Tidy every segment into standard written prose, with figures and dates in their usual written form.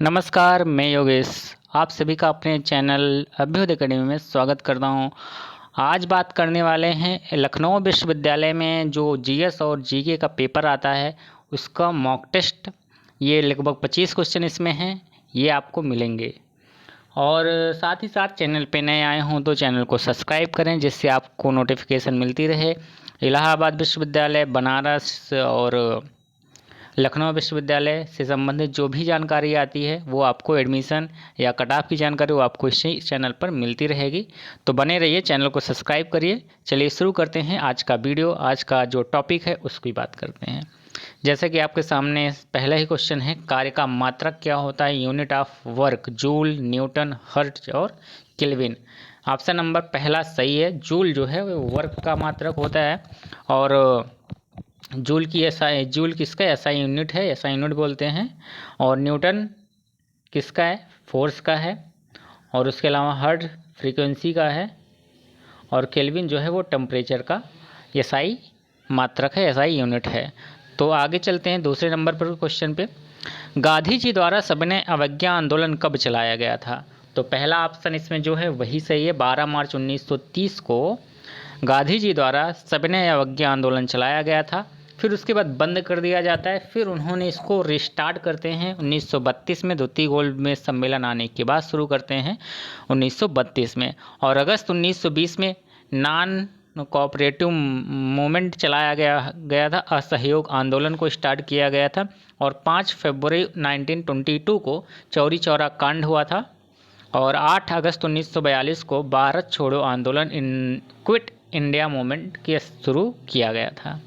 नमस्कार, मैं योगेश आप सभी का अपने चैनल अभ्युदय अकेडमी में स्वागत करता हूं। आज बात करने वाले हैं लखनऊ विश्वविद्यालय में जो जीएस और जीके का पेपर आता है उसका मॉक टेस्ट। ये लगभग 25 क्वेश्चन इसमें हैं, ये आपको मिलेंगे। और साथ ही साथ चैनल पे नए आए हों तो चैनल को सब्सक्राइब करें जिससे आपको नोटिफिकेशन मिलती रहे। इलाहाबाद विश्वविद्यालय, बनारस और लखनऊ विश्वविद्यालय से संबंधित जो भी जानकारी आती है वो आपको एडमिशन या कट ऑफ की जानकारी वो आपको इसी चैनल पर मिलती रहेगी। तो बने रहिए, चैनल को सब्सक्राइब करिए। चलिए शुरू करते हैं आज का वीडियो। आज का जो टॉपिक है उसकी बात करते हैं। जैसे कि आपके सामने पहला ही क्वेश्चन है, कार्य का मात्रक क्या होता है? Unit of work joule, Newton, hertz और केल्विन। ऑप्शन नंबर पहला सही है। जूल जो है वो वर्क का मात्रक होता है और जूल की एसआई, जूल किसका एसआई यूनिट है, एसआई यूनिट बोलते हैं। और न्यूटन किसका है? फोर्स का है। और उसके अलावा हर्ट्ज फ्रीक्वेंसी का है और केल्विन जो है वो टेम्परेचर का एसआई मात्रक है, एसआई यूनिट है। तो आगे चलते हैं दूसरे नंबर पर क्वेश्चन पे। गांधी जी द्वारा सविनय अवज्ञा आंदोलन कब चलाया गया था? तो पहला ऑप्शन इसमें जो है वही सही है। 12 मार्च 1930 को गांधी जी द्वारा सविनय अवज्ञा आंदोलन चलाया गया था। फिर उसके बाद बंद कर दिया जाता है, फिर उन्होंने इसको रिस्टार्ट करते हैं 1932 में। द्वितीय गोल्ड में सम्मेलन आने के बाद शुरू करते हैं 1932 में। और अगस्त 1920 में नॉन कोऑपरेटिव मूवमेंट चलाया गया था, असहयोग आंदोलन को स्टार्ट किया गया था। और 5 फरवरी 1922 को चौरी चौरा कांड हुआ था। और 8 अगस्त 1942 को भारत छोड़ो आंदोलन क्विट इंडिया मूवमेंट के शुरू किया गया था।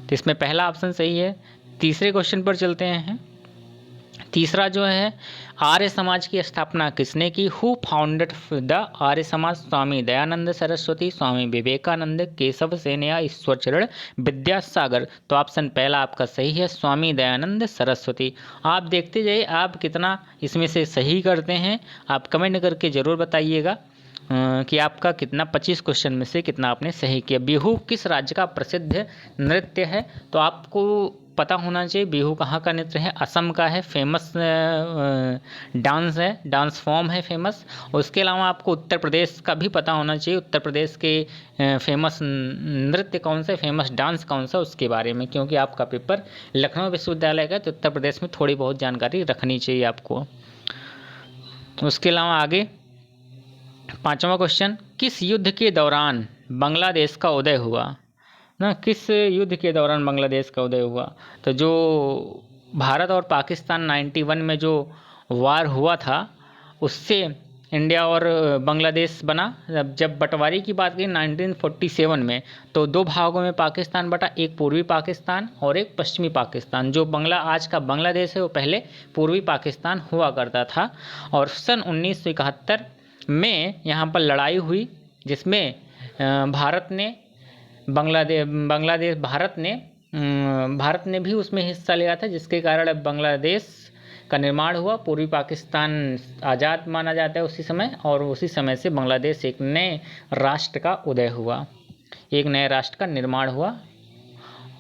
तो इसमें पहला ऑप्शन सही है। तीसरे क्वेश्चन पर चलते हैं। तीसरा जो है, आर्य समाज की स्थापना किसने की? Who founded the Arya Samaj? Swami Dayanand Saraswati, Swami Vivekananda, Keshav Sen या ईश्वरचरण विद्यासागर। तो ऑप्शन पहला आपका सही है, स्वामी दयानंद सरस्वती। आप देखते जाइए आप कितना इसमें से सही करते हैं। आप कमेंट करके ज़रूर बताइएगा कि आपका कितना 25 क्वेश्चन में से कितना आपने सही किया। बिहू किस राज्य का प्रसिद्ध नृत्य है? तो आपको पता होना चाहिए बिहू कहाँ का नृत्य है। असम का है, फेमस डांस है, डांस फॉर्म है फेमस। उसके अलावा आपको उत्तर प्रदेश का भी पता होना चाहिए, उत्तर प्रदेश के फेमस नृत्य कौन सा, फेमस डांस कौन सा, उसके बारे में। क्योंकि आपका पेपर लखनऊ विश्वविद्यालय का, तो उत्तर प्रदेश में थोड़ी बहुत जानकारी रखनी चाहिए आपको। उसके अलावा आगे पांचवा क्वेश्चन, किस युद्ध के दौरान बांग्लादेश का उदय हुआ? ना, किस युद्ध के दौरान बांग्लादेश का उदय हुआ? तो जो भारत और पाकिस्तान 91 में जो वार हुआ था उससे इंडिया और बांग्लादेश बना। जब बंटवारे की बात की 1947 में, तो दो भागों में पाकिस्तान बटा, एक पूर्वी पाकिस्तान और एक पश्चिमी पाकिस्तान। जो आज का बांग्लादेश है वो पहले पूर्वी पाकिस्तान हुआ करता था। और सन 1971 में यहाँ पर लड़ाई हुई जिसमें भारत ने भी उसमें हिस्सा लिया था, जिसके कारण अब बांग्लादेश का निर्माण हुआ। पूर्वी पाकिस्तान आज़ाद माना जाता है उसी समय, और उसी समय से बांग्लादेश एक नए राष्ट्र का उदय हुआ, एक नए राष्ट्र का निर्माण हुआ।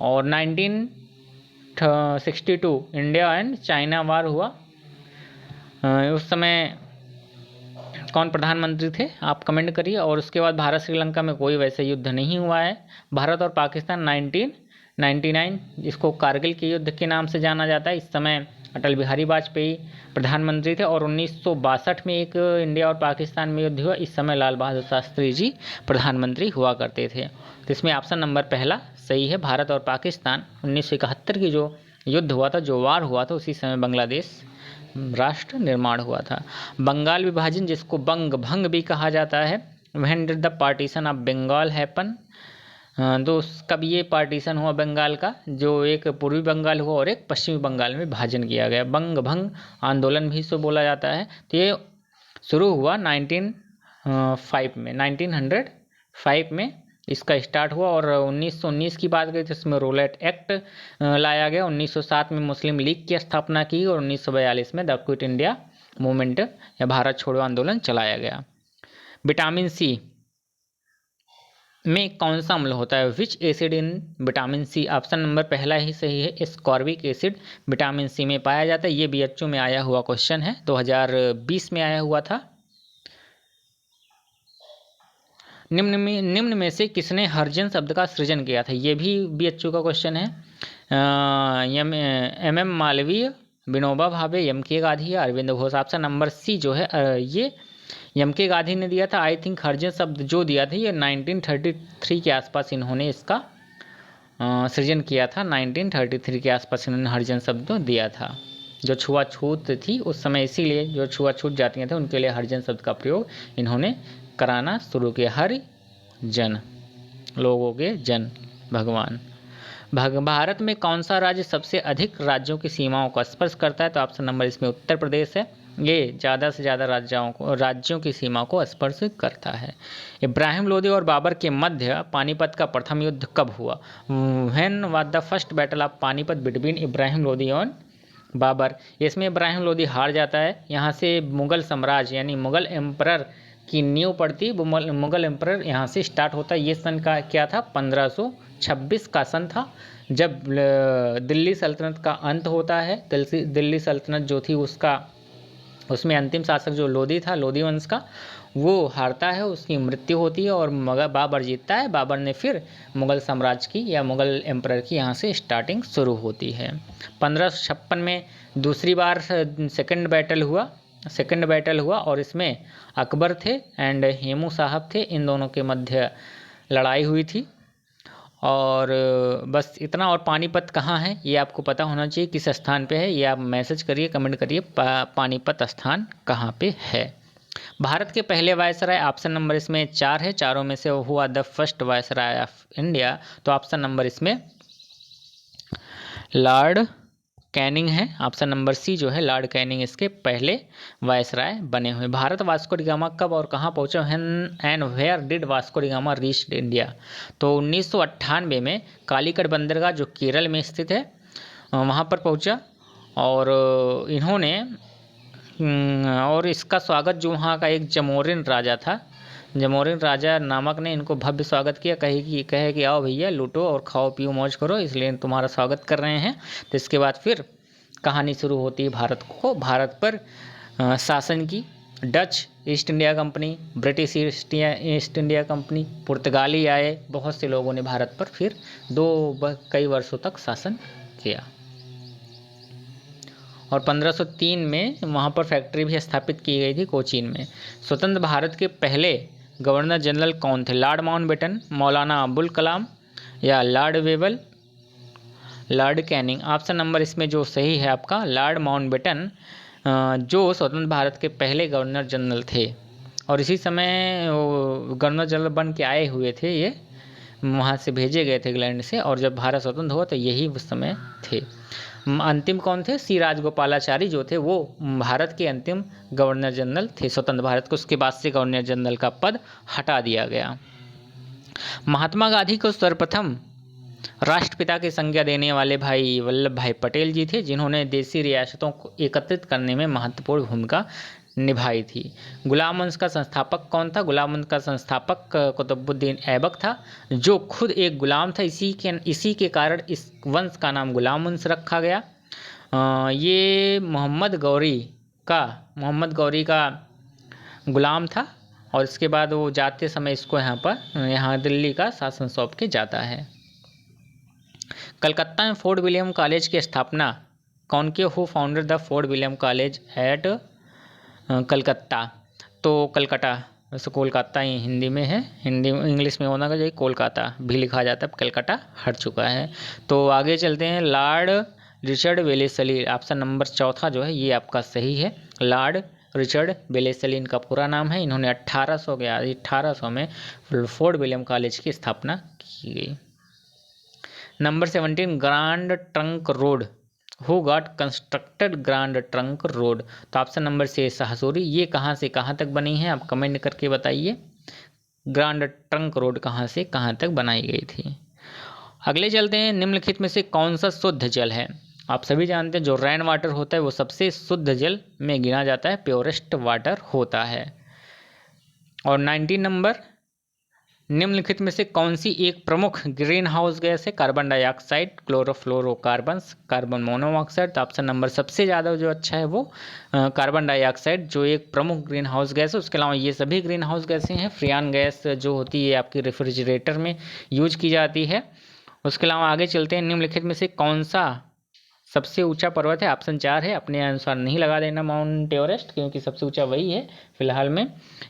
और 1962 इंडिया एंड चाइना वार हुआ। उस समय कौन प्रधानमंत्री थे आप कमेंट करिए। और उसके बाद भारत श्रीलंका में कोई वैसे युद्ध नहीं हुआ है। भारत और पाकिस्तान 1999, जिसको कारगिल के युद्ध के नाम से जाना जाता है, इस समय अटल बिहारी वाजपेयी प्रधानमंत्री थे। और 1962 में एक इंडिया और पाकिस्तान में युद्ध हुआ, इस समय लाल बहादुर शास्त्री जी प्रधानमंत्री हुआ करते थे। तो इसमें ऑप्शन नंबर पहला सही है। भारत और पाकिस्तान 1971 की जो युद्ध हुआ था, जो वार हुआ था, उसी समय बांग्लादेश राष्ट्र निर्माण हुआ था। बंगाल विभाजन, जिसको बंग भंग भी कहा जाता है, when did the partition of Bengal happen? तो कब ये पार्टीशन हुआ बंगाल का? जो एक पूर्वी बंगाल हुआ और एक पश्चिमी बंगाल में विभाजन किया गया। बंग भंग आंदोलन भी इसको बोला जाता है। तो ये शुरू हुआ 1905 में इसका स्टार्ट हुआ। और 1919 की बात करें तो इसमें रोलेट एक्ट लाया गया। 1907 में मुस्लिम लीग की स्थापना की और 1942 में द क्विट इंडिया मूवमेंट या भारत छोड़ो आंदोलन चलाया गया। विटामिन सी में कौन सा अम्ल होता है? Which acid in vitamin C? Option number पहला ही सही है, एस्कॉर्बिक एसिड विटामिन सी में पाया जाता है। ये बीएचयू में आया हुआ क्वेश्चन है, 2020 में आया हुआ था। निम्न में से किसने हर्जन शब्द का सृजन किया था? ये भी बीएचयू का क्वेश्चन है। M Malviya, Vinoba Bhave, M K Gandhi या Arvind Ghosh? Option number C जो है ये एम के गांधी ने दिया था। आई थिंक हर्जन शब्द जो दिया था ये 1933 के आसपास इन्होंने इसका सृजन किया था। 1933 के आसपास इन्होंने हर्जन शब्द दिया था। जो छुआछूत थी उस समय, इसीलिए जो छुआछूत जातियाँ थे उनके लिए हरिजन शब्द का प्रयोग इन्होंने कराना शुरू किया। हरिजन लोगों के जन, भगवान। भारत में कौन सा राज्य सबसे अधिक राज्यों की सीमाओं को स्पर्श करता है? तो ऑप्शन नंबर इसमें उत्तर प्रदेश है। ये ज़्यादा से ज़्यादा राज्यों की सीमा को स्पर्श करता है। इब्राहिम लोदी और बाबर के मध्य पानीपत का प्रथम युद्ध कब हुआ? When was the first battle of Panipat between Ibrahim Lodi और बाबर? इसमें इब्राहिम लोदी हार जाता है। यहाँ से मुगल साम्राज्य यानी मुगल एम्परर की नींव पड़ती, मुगल एम्परर यहाँ से स्टार्ट होता है। ये सन का क्या था? 1526 का सन था, जब दिल्ली सल्तनत का अंत होता है। दिल्ली सल्तनत जो थी उसमें अंतिम शासक जो लोदी था, लोदी वंश का, वो हारता है, उसकी मृत्यु होती है और बाबर जीतता है। बाबर ने फिर मुगल साम्राज्य की या मुगल एम्परर की यहाँ से स्टार्टिंग शुरू होती है। 1556 में दूसरी बार सेकंड बैटल हुआ और इसमें अकबर थे एंड हेमू साहब थे, इन दोनों के मध्य लड़ाई हुई थी। और बस इतना। और पानीपत कहाँ है ये आपको पता होना चाहिए, किस स्थान पे है, ये आप मैसेज करिए, कमेंट करिए पानीपत स्थान कहाँ पे है। भारत के पहले वायसराय, ऑप्शन नंबर इसमें 4 है, चारों में से हुआ the first viceroy of India, तो ऑप्शन नंबर इसमें लॉर्ड कैनिंग है। ऑप्शन नंबर सी जो है लॉर्ड कैनिंग इसके पहले वायसराय बने हुए। भारत वास्को डी गामा कब और कहाँ पहुँचा? And where did Vasco da Gama reach India? तो 1998 में कालीकट बंदरगाह जो केरल में स्थित है वहाँ पर पहुँचा और इन्होंने और इसका स्वागत जो वहाँ का एक जमोरिन राजा था, जमोरिन राजा नामक ने इनको भव्य स्वागत किया। कहे कि आओ भैया लूटो और खाओ पियो मौज करो, इसलिए तुम्हारा स्वागत कर रहे हैं। तो इसके बाद फिर कहानी शुरू होती है भारत पर शासन की। Dutch east India company, British east India company, पुर्तगाली आए, बहुत से लोगों ने भारत पर फिर कई वर्षों तक शासन किया। और 1503 में वहाँ पर फैक्ट्री भी स्थापित की गई थी कोचीन में। स्वतंत्र भारत के पहले गवर्नर जनरल कौन थे? लॉर्ड माउंटबेटन, मौलाना अबुल कलाम या Lord Wavell, Lord Canning? Option number इसमें जो सही है आपका लॉर्ड माउंटबेटन, जो स्वतंत्र भारत के पहले गवर्नर जनरल थे और इसी समय गवर्नर जनरल बन के आए हुए थे। ये वहाँ से भेजे गए थे इंग्लैंड से, और जब भारत स्वतंत्र हुआ तो यही उस समय थे। अंतिम कौन थे? सी राजगोपालाचारी जो थे वो भारत के अंतिम गवर्नर जनरल थे स्वतंत्र भारत को। उसके बाद से गवर्नर जनरल का पद हटा दिया गया। महात्मा गांधी को सर्वप्रथम राष्ट्रपिता की संज्ञा देने वाले भाई वल्लभ भाई पटेल जी थे, जिन्होंने देसी रियासतों को एकत्रित करने में महत्वपूर्ण भूमिका निभाई थी। गुलाम वंश का संस्थापक कौन था? गुलाम वंश का संस्थापक कुतुबुद्दीन ऐबक था, जो खुद एक गुलाम था। इसी के कारण इस वंश का नाम गुलाम वंश रखा गया। ये मोहम्मद गौरी का गुलाम था और इसके बाद वो जाते समय इसको यहाँ दिल्ली का शासन सौंप के जाता है। कलकत्ता में फोर्ट विलियम कॉलेज की स्थापना कौन किया? Who founded the fort William college eight Calcutta? तो कलकत्ता, वैसे कोलकाता ही हिंदी में है, इंग्लिश में होना चाहिए कोलकाता भी लिखा जाता है, कलकत्ता हट चुका है। तो आगे चलते हैं। Lord Richard Wellesley, option number चौथा जो है ये आपका सही है। लॉर्ड रिचर्ड वेलेस्ली इनका पूरा नाम है। इन्होंने 1800 में फोर्ट विलियम कॉलेज की स्थापना की गई। Number 17 grand trunk road, who got constructed grand trunk road? तो ऑप्शन नंबर से साहसूरी। ये कहाँ से कहाँ तक बनी है आप कमेंट करके बताइए। ग्रैंड ट्रंक रोड कहाँ से कहाँ तक बनाई गई थी? अगले चलते हैं। निम्नलिखित में से कौन सा शुद्ध जल है? आप सभी जानते हैं जो रेन वाटर होता है वो सबसे शुद्ध जल में गिना जाता है, प्योरेस्ट वाटर होता है। और 19 नंबर निम्नलिखित में से कौन सी एक प्रमुख ग्रीन हाउस गैस है? Carbon dioxide, chlorofluorocarbons, carbon monoxide. तो ऑप्शन नंबर सबसे ज़्यादा जो अच्छा है वो कार्बन डाइऑक्साइड जो एक प्रमुख ग्रीन हाउस गैस है। उसके अलावा ये सभी ग्रीन हाउस गैसें हैं। फ्रियान गैस जो होती है आपकी रेफ्रिजरेटर में यूज की जाती है। उसके अलावा आगे चलते हैं, निम्नलिखित में से कौन सा सबसे ऊंचा पर्वत है? ऑप्शन 4 है। अपने अनुसार नहीं लगा देना माउंट एवरेस्ट, क्योंकि सबसे ऊंचा वही है फिलहाल में।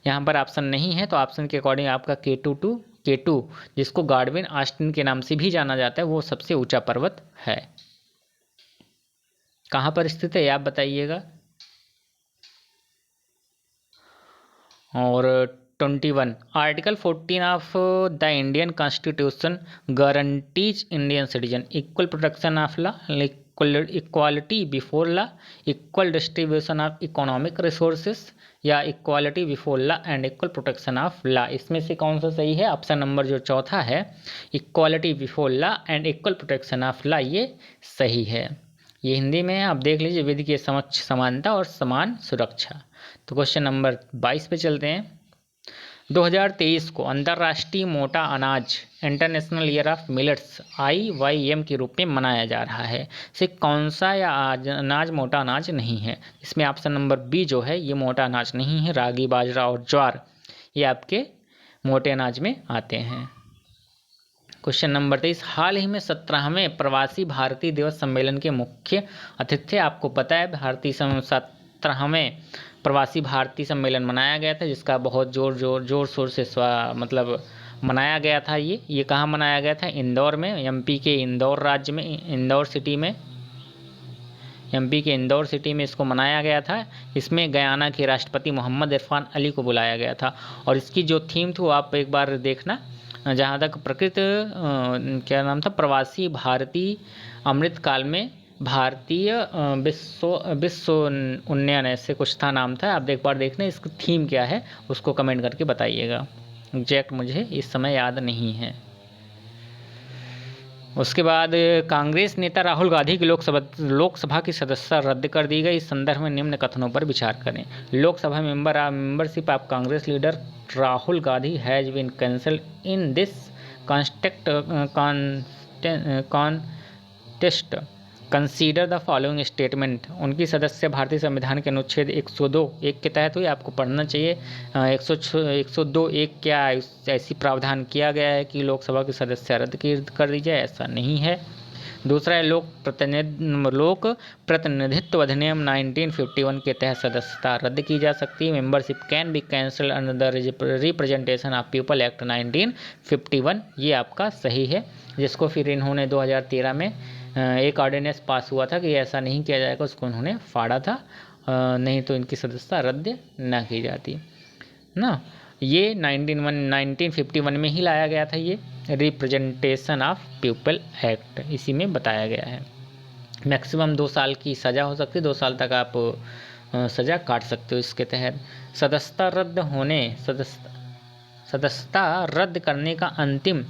यहाँ पर ऑप्शन नहीं है, तो ऑप्शन के अकॉर्डिंग आपका K2 जिसको गार्डविन ऑस्टिन के नाम से भी जाना जाता है, वो सबसे ऊंचा पर्वत है। कहाँ पर स्थित है आप बताइएगा। और 21 article 14 of the Indian constitution guarantees Indian citizen equal protection of law, equality before law, equal distribution of economic resources, या equality before law and equal protection of law. इसमें से कौन सा सही है? ऑप्शन नंबर जो चौथा है, equality before law and equal protection of law, ये सही है। ये हिंदी में है, आप देख लीजिए, विधि के समक्ष समानता और समान सुरक्षा। तो क्वेश्चन नंबर 22 पे चलते हैं। 2023 को अंतर्राष्ट्रीय मोटा अनाज international year of millets IYM के रूप में मनाया जा रहा है। से कौन सा या अनाज मोटा अनाज नहीं है? इसमें ऑप्शन नंबर बी जो है ये मोटा अनाज नहीं है। रागी, बाजरा और ज्वार ये आपके मोटे अनाज में आते हैं। क्वेश्चन नंबर 23, हाल ही में 17वें प्रवासी भारतीय दिवस सम्मेलन के मुख्य अतिथि, आपको पता है भारतीय 17वें प्रवासी भारतीय सम्मेलन मनाया गया था, जिसका बहुत जोर शोर से मतलब मनाया गया था। ये कहाँ मनाया गया था? इंदौर में, MP के इंदौर राज्य में, इंदौर सिटी में, MP के इंदौर सिटी में इसको मनाया गया था। इसमें गयाना के राष्ट्रपति मोहम्मद इरफान अली को बुलाया गया था। और इसकी जो थीम थी वो आप एक बार देखना, जहाँ तक क्या नाम था, प्रवासी भारतीय अमृतकाल में भारतीय विश्व उन्नयन, ऐसे कुछ था नाम था। आप एक बार देखना इसकी थीम क्या है, उसको कमेंट करके बताइएगा। एग्जैक्ट मुझे इस समय याद नहीं है। उसके बाद कांग्रेस नेता राहुल गांधी की लोकसभा की सदस्यता रद्द कर दी गई। इस संदर्भ में निम्न कथनों पर विचार करें। Lok Sabha membership of Congress leader Rahul Gandhi has been cancel in this contest consider the following statement. उनकी सदस्य भारतीय संविधान के अनुच्छेद 102(1) के तहत हुई, आपको पढ़ना चाहिए। 102(1) क्या ऐसी प्रावधान किया गया है कि लोकसभा की सदस्य रद्द कर दी जाए? ऐसा नहीं है। दूसरा है लोक प्रतिनिधित्व अधिनियम 1951 के तहत सदस्यता रद्द की जा सकती है। Membership can be cancel under the representation of people act 1951, ये आपका सही है। जिसको फिर इन्होंने 2013 में एक ऑर्डिनेंस पास हुआ था कि ऐसा नहीं किया जाएगा, उसको उन्होंने फाड़ा था, नहीं तो इनकी सदस्यता रद्द ना की जाती ना। ये 1951 में ही लाया गया था, ये रिप्रेजेंटेशन ऑफ पीपल एक्ट, इसी में बताया गया है। मैक्सिमम 2 साल की सज़ा हो सकती है, 2 साल तक आप सज़ा काट सकते हो इसके तहत। सदस्यता रद्द करने का अंतिम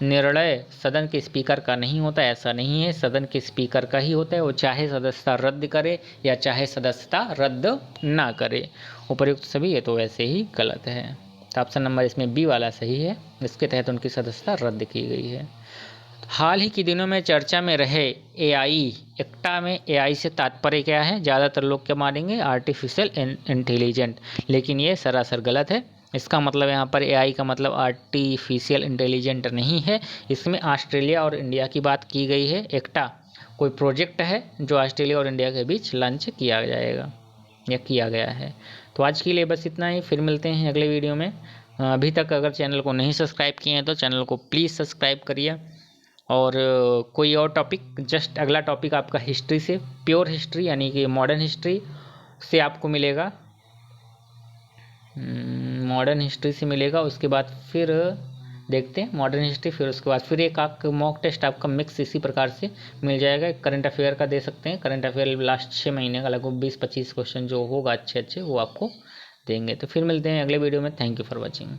निर्णय सदन के स्पीकर का नहीं होता, ऐसा नहीं है। सदन के स्पीकर का ही होता है, वो चाहे सदस्यता रद्द करे या चाहे सदस्यता रद्द ना करे। उपर्युक्त सभी ये तो वैसे ही गलत है। तो ऑप्शन नंबर इसमें बी वाला सही है, इसके तहत उनकी सदस्यता रद्द की गई है। हाल ही के दिनों में चर्चा में रहे एक्टा में AI से तात्पर्य क्या है? ज़्यादातर लोग क्या मानेंगे? आर्टिफिशियल इंटेलिजेंट, लेकिन ये सरासर गलत है। इसका मतलब यहाँ पर AI का मतलब आर्टिफिशियल इंटेलिजेंट नहीं है। इसमें ऑस्ट्रेलिया और इंडिया की बात की गई है। एक्टा कोई प्रोजेक्ट है जो ऑस्ट्रेलिया और इंडिया के बीच लॉन्च किया जाएगा या किया गया है। तो आज के लिए बस इतना ही, फिर मिलते हैं अगले वीडियो में। अभी तक अगर चैनल को नहीं सब्सक्राइब किए हैं तो चैनल को प्लीज़ सब्सक्राइब करिए। और कोई और टॉपिक, जस्ट अगला टॉपिक आपका हिस्ट्री से, प्योर हिस्ट्री यानी कि मॉडर्न हिस्ट्री से आपको मिलेगा, मॉडर्न हिस्ट्री से मिलेगा। उसके बाद फिर देखते हैं मॉडर्न हिस्ट्री, फिर उसके बाद फिर एक मॉक टेस्ट आपका मिक्स इसी प्रकार से मिल जाएगा। करंट अफेयर का दे सकते हैं, करंट अफेयर लास्ट 6 महीने का लगभग 20-25 क्वेश्चन जो होगा अच्छे वो आपको देंगे। तो फिर मिलते हैं अगले वीडियो में। Thank you for watching.